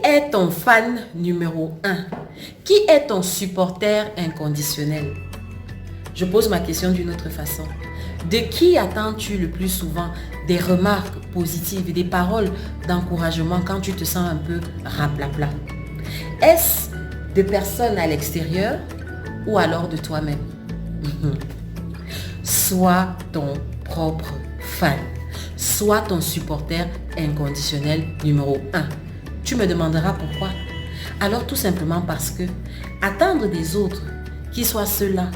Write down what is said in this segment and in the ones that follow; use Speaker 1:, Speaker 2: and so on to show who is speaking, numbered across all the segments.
Speaker 1: est ton fan numéro 1? Qui est ton supporter inconditionnel? Je pose ma question d'une autre façon. De qui attends-tu le plus souvent des remarques positives, des paroles d'encouragement quand tu te sens un peu raplapla? Est-ce de personnes à l'extérieur ou alors de toi-même? Sois ton propre fan. Sois ton supporter inconditionnel numéro 1. Tu me demanderas pourquoi? Alors tout simplement parce que attendre des autres qui soient ceux-là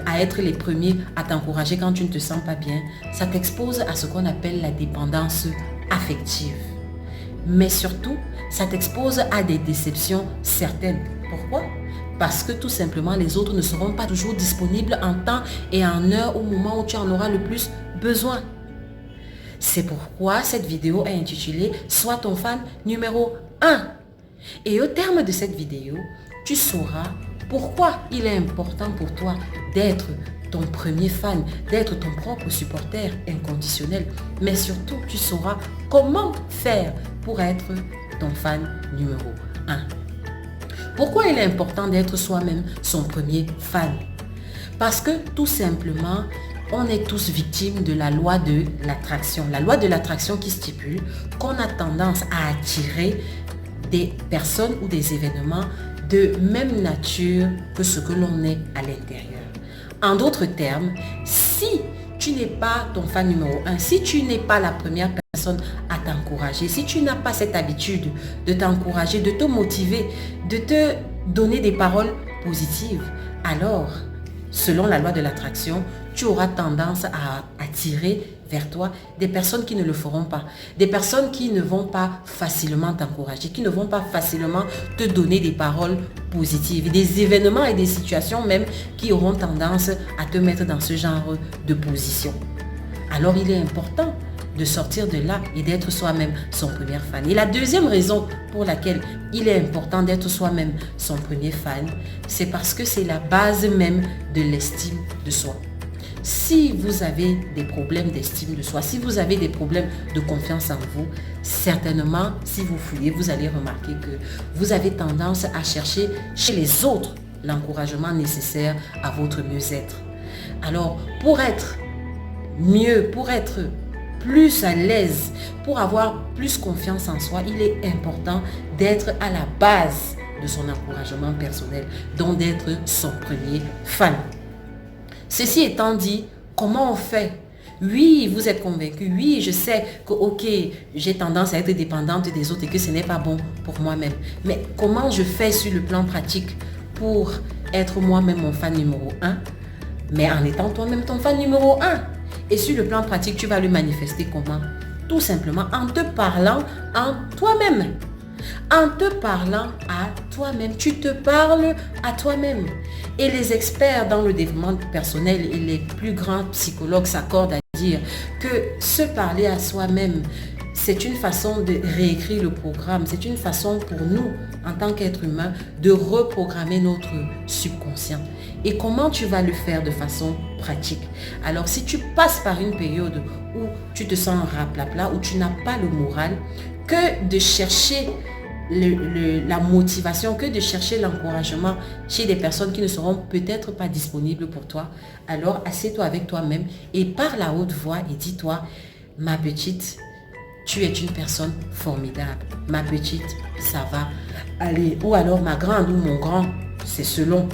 Speaker 1: à être les premiers à t'encourager quand tu ne te sens pas bien, ça t'expose à ce qu'on appelle la dépendance affective. Mais surtout, ça t'expose à des déceptions certaines. Pourquoi? Parce que tout simplement, les autres ne seront pas toujours disponibles en temps et en heure au moment où tu en auras le plus besoin. C'est pourquoi cette vidéo est intitulée « Sois ton fan numéro 1 ». Et au terme de cette vidéo, tu sauras pourquoi il est important pour toi d'être ton premier fan, d'être ton propre supporter inconditionnel. Mais surtout, tu sauras comment faire pour être ton fan numéro 1. Pourquoi il est important d'être soi-même son premier fan? Parce que tout simplement, on est tous victimes de la loi de l'attraction. La loi de l'attraction qui stipule qu'on a tendance à attirer des personnes ou des événements de même nature que ce que l'on est à l'intérieur. En d'autres termes, si tu n'es pas ton fan numéro 1, si tu n'es pas la première personne à t'encourager, si tu n'as pas cette habitude de t'encourager, de te motiver, de te donner des paroles positives, alors, selon la loi de l'attraction, tu auras tendance à attirer vers toi des personnes qui ne le feront pas, des personnes qui ne vont pas facilement t'encourager, qui ne vont pas facilement te donner des paroles positives, des événements et des situations même qui auront tendance à te mettre dans ce genre de position. Alors il est important de sortir de là et d'être soi-même son premier fan. Et la deuxième raison pour laquelle il est important d'être soi-même son premier fan, c'est parce que c'est la base même de l'estime de soi. Si vous avez des problèmes d'estime de soi, si vous avez des problèmes de confiance en vous, certainement, si vous fouillez, vous allez remarquer que vous avez tendance à chercher chez les autres l'encouragement nécessaire à votre mieux-être. Alors, pour être mieux, pour être plus à l'aise, pour avoir plus confiance en soi, il est important d'être à la base de son encouragement personnel, donc d'être son premier fan. Ceci étant dit, comment on fait? Oui, vous êtes convaincu. Oui, je sais que ok, j'ai tendance à être dépendante des autres et que ce n'est pas bon pour moi-même. Mais comment je fais sur le plan pratique pour être moi-même mon fan numéro 1, mais en étant toi-même ton fan numéro 1? Et sur le plan pratique, tu vas le manifester comment? Tout simplement en te parlant en toi-même. En te parlant à toi-même, tu te parles à toi-même. Et les experts dans le développement personnel et les plus grands psychologues s'accordent à dire que se parler à soi-même, c'est une façon de réécrire le programme. C'est une façon pour nous, en tant qu'être humain, de reprogrammer notre subconscient. Et comment tu vas le faire de façon pratique? Alors, si tu passes par une période où tu te sens raplapla, où tu n'as pas le moral, que de chercher la motivation, que de chercher l'encouragement chez des personnes qui ne seront peut-être pas disponibles pour toi, alors assieds-toi avec toi-même et parle à haute voix et dis-toi, ma petite, tu es une personne formidable. Ma petite, ça va aller. Ou alors ma grande ou mon grand, c'est selon.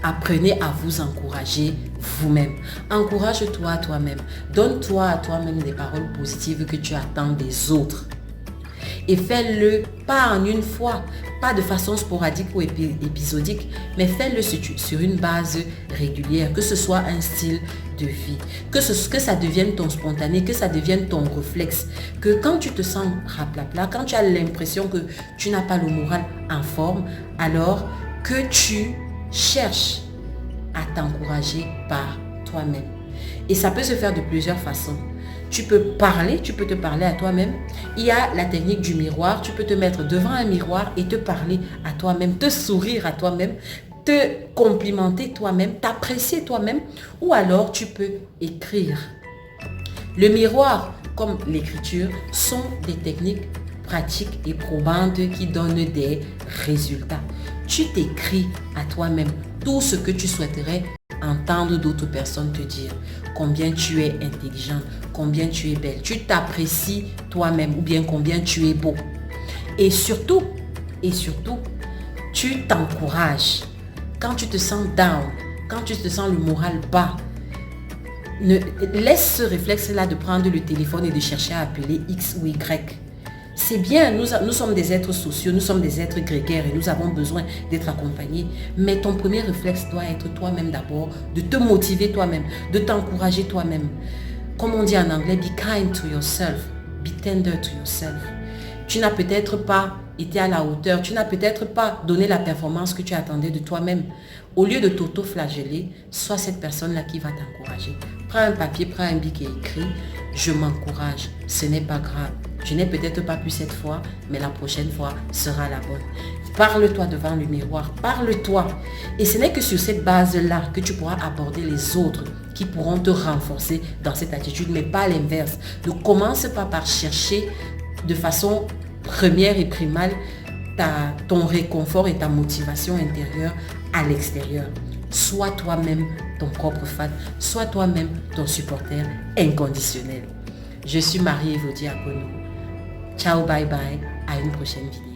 Speaker 1: Apprenez à vous encourager vous-même. Encourage-toi toi-même. Donne-toi à toi-même des paroles positives que tu attends des autres. Et fais-le pas en une fois, pas de façon sporadique ou épisodique, mais fais-le sur une base régulière, que ce soit un style de vie, que ça devienne ton spontané, que ça devienne ton réflexe, que quand tu te sens raplapla, quand tu as l'impression que tu n'as pas le moral en forme, alors que tu cherches à t'encourager par toi-même. Et ça peut se faire de plusieurs façons. Tu peux te parler à toi-même. Il y a la technique du miroir. Tu peux te mettre devant un miroir et te parler à toi-même, te sourire à toi-même, te complimenter toi-même, t'apprécier toi-même. Ou alors tu peux écrire. Le miroir, comme l'écriture, sont des techniques pratiques et probantes qui donnent des résultats. Tu t'écris à toi-même tout ce que tu souhaiterais entendre d'autres personnes te dire. Combien tu es intelligente, combien tu es belle. Tu t'apprécies toi-même ou bien combien tu es beau. Et surtout, tu t'encourages. Quand tu te sens down, quand tu te sens le moral bas, laisse ce réflexe-là de prendre le téléphone et de chercher à appeler X ou Y. C'est bien, nous sommes des êtres sociaux, nous sommes des êtres grégaires et nous avons besoin d'être accompagnés. Mais ton premier réflexe doit être toi-même d'abord, de te motiver toi-même, de t'encourager toi-même. Comme on dit en anglais, be kind to yourself, be tender to yourself. Tu n'as peut-être pas été à la hauteur, tu n'as peut-être pas donné la performance que tu attendais de toi-même. Au lieu de t'auto-flageller, sois cette personne-là qui va t'encourager. Prends un papier, prends un bic et écris, je m'encourage, ce n'est pas grave. Je n'ai peut-être pas pu cette fois, mais la prochaine fois sera la bonne. Parle-toi devant le miroir, parle-toi. Et ce n'est que sur cette base-là que tu pourras aborder les autres qui pourront te renforcer dans cette attitude, mais pas l'inverse. Ne commence pas par chercher de façon première et primale ton réconfort et ta motivation intérieure à l'extérieur. Sois toi-même ton propre fan, sois toi-même ton supporter inconditionnel. Je suis Marie-Évo Diacono. Ciao, bye bye, à une prochaine vidéo.